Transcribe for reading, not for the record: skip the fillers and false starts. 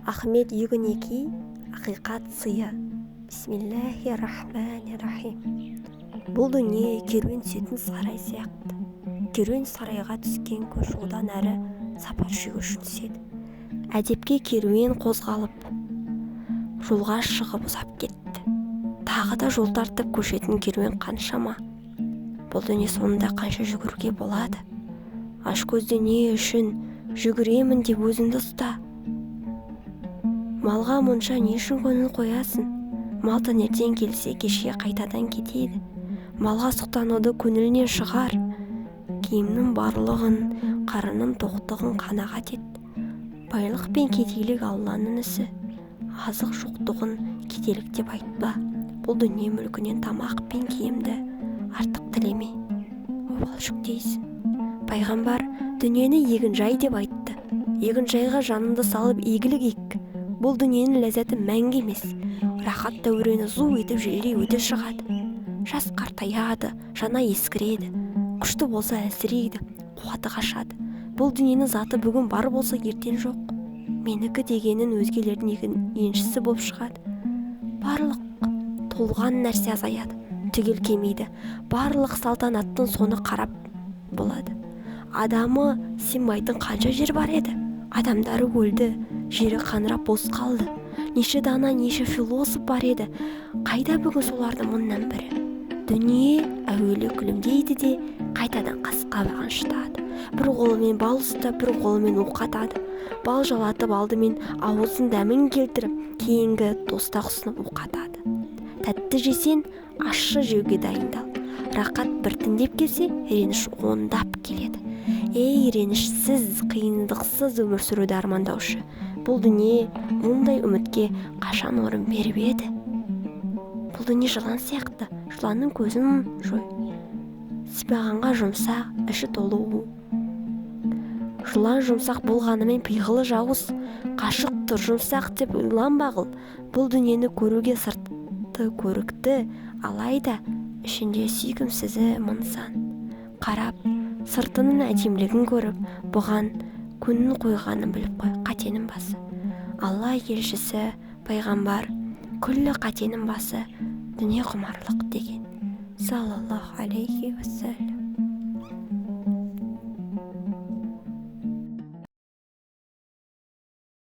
Ахмет Югінеки ақиқат сыйы. Бисмиллахи-рахмани-рахим. Бұл дүние керуен түсетін сарай сияқты. Керуен сарайға түскен көш одан әрі сапар шегуші түседі. Әдепке керуен қозғалып, жолға шығып ұзап кетті. Тағы да жол тартып көшетін керуен қаншама. Бұл дүние соңында қанша жүгіруге болады? Ашкөз дүние үшін жүгіремін деп өзіңді ұста. Малға мұнша не үшін көңіл қоясың? Мал таңертең келсе кешке қайтадан кетеді. Малға сұқтануды көңілінен шығар. Киімнің барлығын, қарынның тоқтығын қанағат ет. Байлық пен кедейлік Алланың ісі. Азық жоқтығын кедейлік деп айтпа. Бұл дүние мүлкінен тамақ пен киімді артық тілеме. Обал жүктейсің. Пайғамбар дүниені егінжай деп айтты. Егінжайға жаныңды салып игілік ек. Бұл дүниенің ләззаты мәңгі емес. Рахат дәурені зу етіп желдей өте шығады. Жас қартаяды, жана ескіреді. Күшті болса әлсірейді, қуаты қашады. Бұл дүниенің заты бүгін бар болса ертең жоқ. Менікі дегенін өзгелердің еншісі болып шығады. Барлық толған нәрсе азаяды, түгел кемейді. Барлық салтанаттың соны қарап болады. Адамы сенбайтын қанша жер бар еді? Адамдары өлді, жері қаңырап бос қалды. Неше дана, неше философ бар еді. Қайда бүгін солардың мұннан бірі? Дүние әуелі күлімдейді де қайтадан қасқа бағынышытады. Бір қолымен бал ұстап, бір қолымен оқ атады. Бал жалатып алдымен ауыздың дәмін келтіріп, кейінгі тостақ ұсынып оқ атады. Тәтті жесен, ащы жеуге дайындал. Рақат біртіндеп келсе, реніш ондап келеді. Ей ренішсіз, қиындықсыз өмір сүруді армандаушы. Бұл дүние мұндай үмітке қашан орын беріп еді? Бұл дүние жылан сияқты, жыланның көзін жой. Сипағанға жұмсақ, іші толу. Жылан жұмсақ болғанымен пиғылы жауыз, қашық тұр жұмсақ деп ойланбағыл. Бұл дүниені көруге сырты көрікті, алайда ішінде сүйкімсізі мынсан. Қарап, сыртының әдемілігін көріп, бұған көңіл қойғанын біліп қой, қатенің басы. Алла елшісі, пайғамбар, күллі қатенің басы дүние құмарлық деген. Саллаллаху алейхи уассалам.